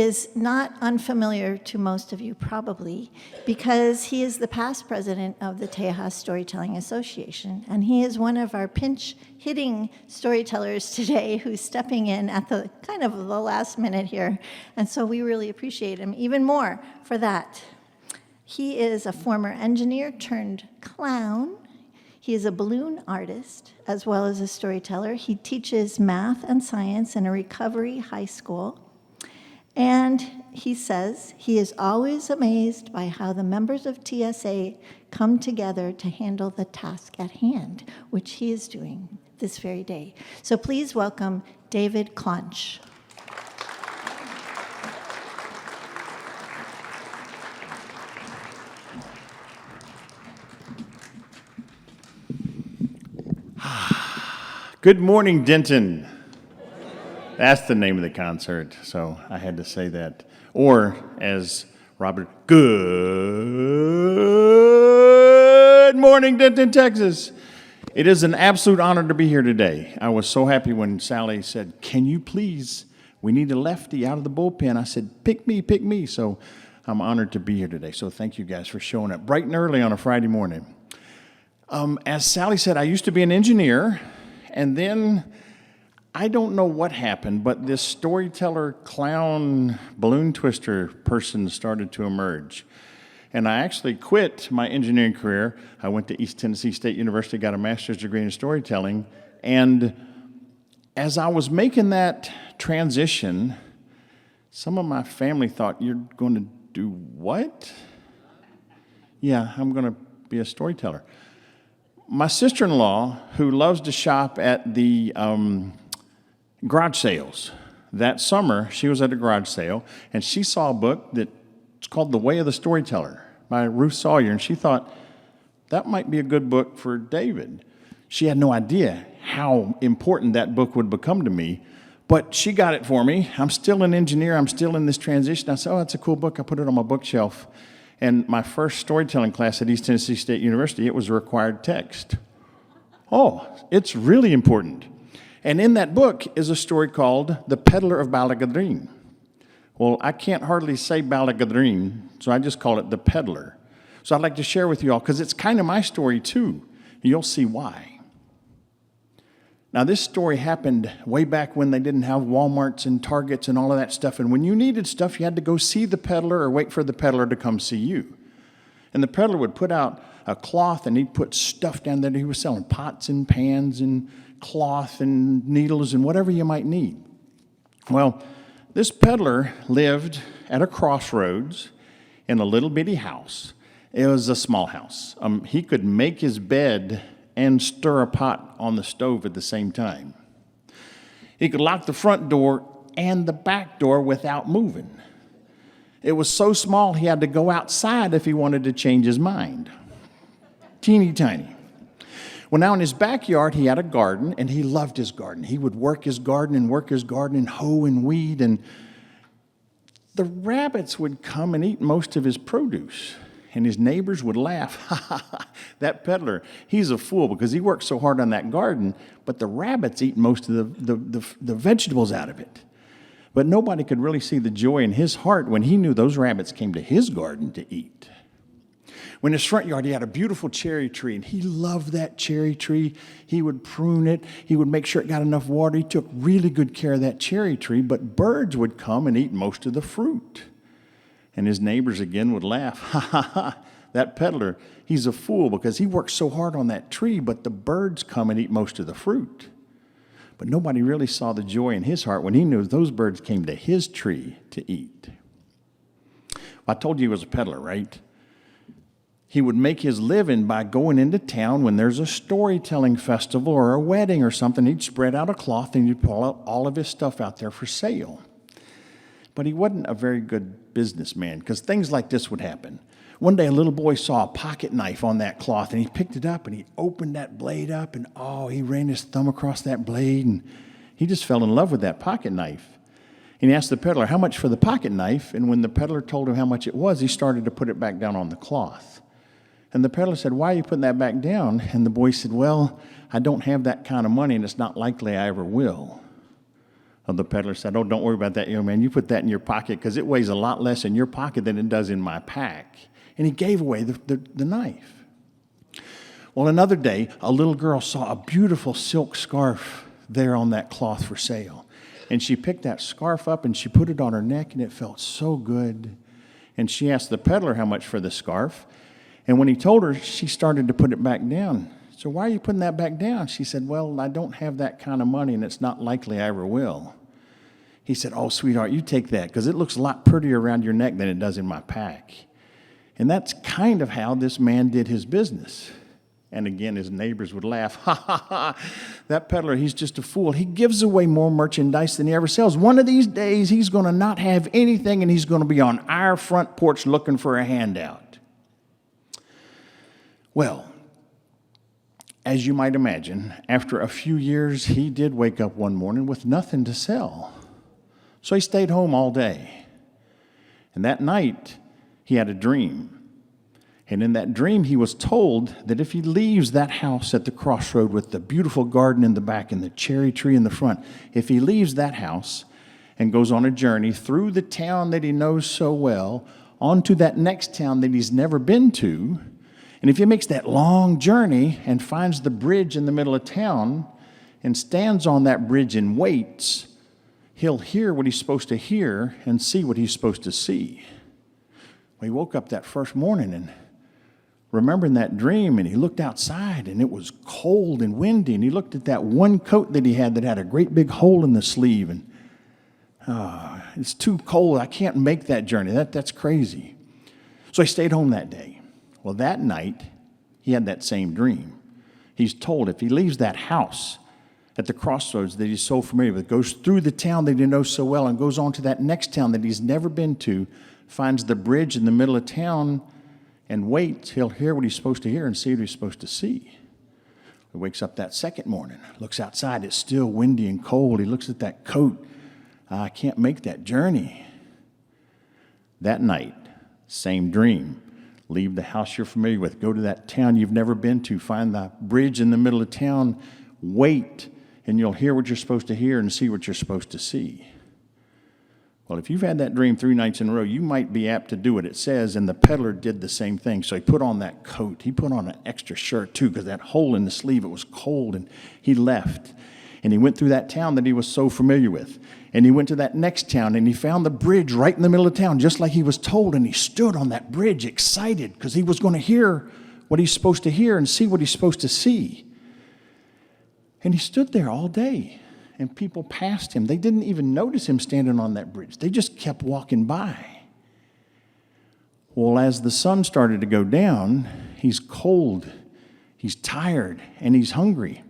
is not unfamiliar to most of you probably because he is the past president of the Tejas Storytelling Association, and he is one of our pinch-hitting storytellers today who's stepping in at the kind of the last minute here, and so we really appreciate him even more for that. He is a former engineer turned clown. He is a balloon artist as well as a storyteller. He teaches math and science in a recovery high school. And he says he is always amazed by how the members of TSA come together to handle the task at hand, which he is doing this very day. So please welcome David Claunch. Good morning, Denton. That's the name of the concert, so I had to say that. Or, as Robert, good morning, Denton, Texas. It is an absolute honor to be here today. I was so happy when Sally said, can you please, we need a lefty out of the bullpen. I said, pick me, pick me. So I'm honored to be here today. So thank you guys for showing up bright and early on a Friday morning. As Sally said, I used to be an engineer, and then I don't know what happened, but this storyteller, clown, balloon twister person started to emerge. And I actually quit my engineering career. I went to East Tennessee State University, got a master's degree in storytelling. And as I was making that transition, some of my family thought, you're going to do what? Yeah, I'm going to be a storyteller. My sister-in-law, who loves to shop at the garage sales. That summer, she was at a garage sale, and she saw a book that's called The Way of the Storyteller by Ruth Sawyer, and she thought, that might be a good book for David. She had no idea how important that book would become to me, but she got it for me. I'm still an engineer. I'm still in this transition. I said, oh, that's a cool book. I put it on my bookshelf. And my first storytelling class at East Tennessee State University, it was a required text. Oh, it's really important. And in that book is a story called The Peddler of Balagadreen. Well, I can't hardly say Balagadreen, so I just call it The Peddler. So I'd like to share with you all, because it's kind of my story too. You'll see why. Now, this story happened way back when they didn't have Walmarts and Targets and all of that stuff. And when you needed stuff, you had to go see the peddler or wait for the peddler to come see you. And the peddler would put out a cloth, and he'd put stuff down there that he was selling, pots and pans and cloth and needles and whatever you might need. Well, this peddler lived at a crossroads in a little bitty house. It was a small house. He could make his bed and stir a pot on the stove at the same time. He could lock the front door and the back door without moving. It was so small he had to go outside if he wanted to change his mind. Teeny tiny. Well, now in his backyard, he had a garden, and he loved his garden. He would work his garden and hoe and weed, and the rabbits would come and eat most of his produce. And his neighbors would laugh, ha, ha, ha, that peddler, he's a fool because he works so hard on that garden, but the rabbits eat most of the vegetables out of it. But nobody could really see the joy in his heart when he knew those rabbits came to his garden to eat. When in his front yard, he had a beautiful cherry tree, and he loved that cherry tree. He would prune it. He would make sure it got enough water. He took really good care of that cherry tree, but birds would come and eat most of the fruit. And his neighbors again would laugh, ha, ha, ha, that peddler, he's a fool because he works so hard on that tree, but the birds come and eat most of the fruit. But nobody really saw the joy in his heart when he knew those birds came to his tree to eat. Well, I told you he was a peddler, right? He would make his living by going into town when there's a storytelling festival or a wedding or something. He'd spread out a cloth and he'd pull out all of his stuff out there for sale. But he wasn't a very good businessman because things like this would happen. One day a little boy saw a pocket knife on that cloth, and he picked it up and he opened that blade up, and he ran his thumb across that blade, and he just fell in love with that pocket knife. And he asked the peddler, how much for the pocket knife? And when the peddler told him how much it was, he started to put it back down on the cloth. And the peddler said, why are you putting that back down? And the boy said, well, I don't have that kind of money, and it's not likely I ever will. Well, the peddler said, "Oh, don't worry about that, young man. You put that in your pocket because it weighs a lot less in your pocket than it does in my pack." And he gave away the knife. Well, another day, a little girl saw a beautiful silk scarf there on that cloth for sale. And she picked that scarf up and she put it on her neck, and it felt so good. And she asked the peddler how much for the scarf. And when he told her, she started to put it back down. "So why are you putting that back down?" She said, "Well, I don't have that kind of money, and it's not likely I ever will." He said, "Oh, sweetheart, you take that because it looks a lot prettier around your neck than it does in my pack." And that's kind of how this man did his business. And again, his neighbors would laugh. "Ha, ha, ha, that peddler, he's just a fool. He gives away more merchandise than he ever sells. One of these days, he's going to not have anything, and he's going to be on our front porch looking for a handout." Well, as you might imagine, after a few years, he did wake up one morning with nothing to sell. So he stayed home all day. And that night, he had a dream. And in that dream, he was told that if he leaves that house at the crossroad with the beautiful garden in the back and the cherry tree in the front, if he leaves that house and goes on a journey through the town that he knows so well, onto that next town that he's never been to, and if he makes that long journey and finds the bridge in the middle of town and stands on that bridge and waits, he'll hear what he's supposed to hear and see what he's supposed to see. Well, he woke up that first morning and remembering that dream, and he looked outside, and it was cold and windy, and he looked at that one coat that he had that had a great big hole in the sleeve, and it's too cold. I can't make that journey. That's crazy. So he stayed home that day. Well, that night, he had that same dream. He's told if he leaves that house at the crossroads that he's so familiar with, goes through the town that he knows so well, and goes on to that next town that he's never been to, finds the bridge in the middle of town, and waits, he'll hear what he's supposed to hear and see what he's supposed to see. He wakes up that second morning, looks outside, it's still windy and cold. He looks at that coat. I can't make that journey. That night, same dream. Leave the house you're familiar with, go to that town you've never been to, find the bridge in the middle of town, wait, and you'll hear what you're supposed to hear and see what you're supposed to see. Well, if you've had that dream 3 nights in a row, you might be apt to do what it says, and the peddler did the same thing. So he put on that coat. He put on an extra shirt, too, because that hole in the sleeve, it was cold, and he left. And he went through that town that he was so familiar with. And he went to that next town, and he found the bridge right in the middle of town, just like he was told, and he stood on that bridge excited because he was going to hear what he's supposed to hear and see what he's supposed to see. And he stood there all day. And people passed him. They didn't even notice him standing on that bridge. They just kept walking by. Well, as the sun started to go down, he's cold, he's tired, and he's hungry.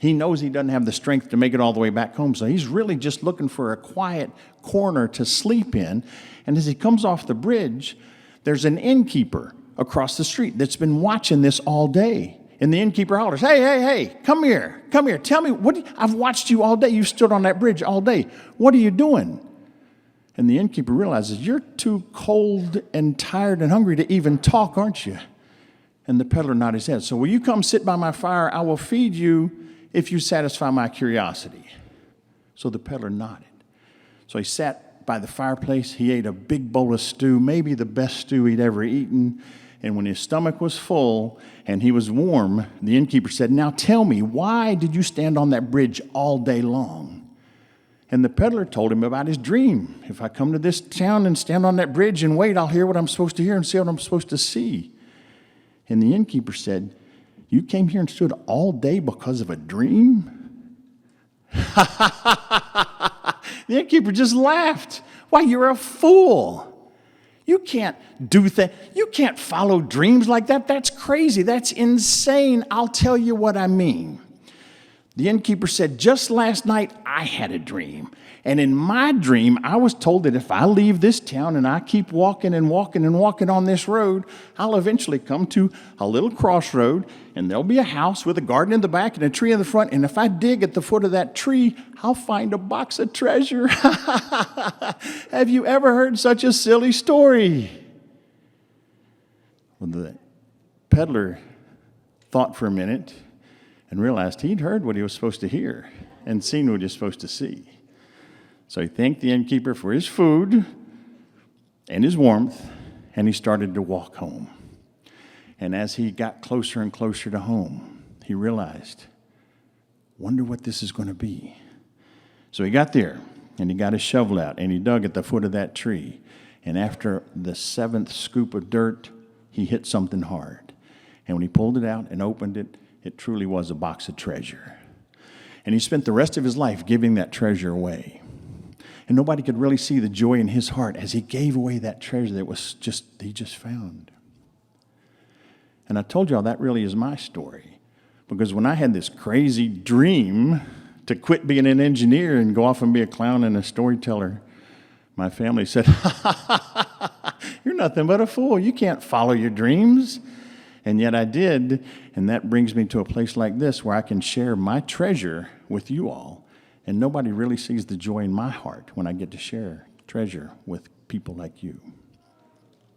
He knows he doesn't have the strength to make it all the way back home, so he's really just looking for a quiet corner to sleep in. And as he comes off the bridge, there's an innkeeper across the street that's been watching this all day. And the innkeeper hollers, hey, come here. Tell me, I've watched you all day. You stood on that bridge all day. What are you doing? And the innkeeper realizes, you're too cold and tired and hungry to even talk, aren't you? And the peddler nodded his head. So will you come sit by my fire? I will feed you if you satisfy my curiosity. So the peddler nodded. So he sat by the fireplace. He ate a big bowl of stew, maybe the best stew he'd ever eaten. And when his stomach was full and he was warm, the innkeeper said, now tell me, why did you stand on that bridge all day long? And the peddler told him about his dream. If I come to this town and stand on that bridge and wait, I'll hear what I'm supposed to hear and see what I'm supposed to see. And the innkeeper said, you came here and stood all day because of a dream? The innkeeper just laughed. Why, you're a fool. You can't do that. You can't follow dreams like that. That's crazy. That's insane. I'll tell you what I mean. The innkeeper said, just last night I had a dream. And in my dream, I was told that if I leave this town and I keep walking and walking and walking on this road, I'll eventually come to a little crossroad, and there'll be a house with a garden in the back and a tree in the front. And if I dig at the foot of that tree, I'll find a box of treasure. Have you ever heard such a silly story? Well, the peddler thought for a minute and realized he'd heard what he was supposed to hear and seen what he was supposed to see. So he thanked the innkeeper for his food and his warmth, and he started to walk home. And as he got closer and closer to home, he realized, wonder what this is going to be. So he got there, and he got his shovel out, and he dug at the foot of that tree. And after the 7th scoop of dirt, he hit something hard. And when he pulled it out and opened it, it truly was a box of treasure. And he spent the rest of his life giving that treasure away. And nobody could really see the joy in his heart as he gave away that treasure that he just found. And I told y'all that really is my story. Because when I had this crazy dream to quit being an engineer and go off and be a clown and a storyteller, my family said, "You're nothing but a fool. You can't follow your dreams." And yet I did, and that brings me to a place like this where I can share my treasure with you all. And nobody really sees the joy in my heart when I get to share treasure with people like you.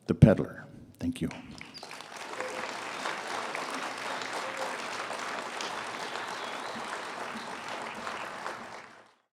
The Peddler. Thank you.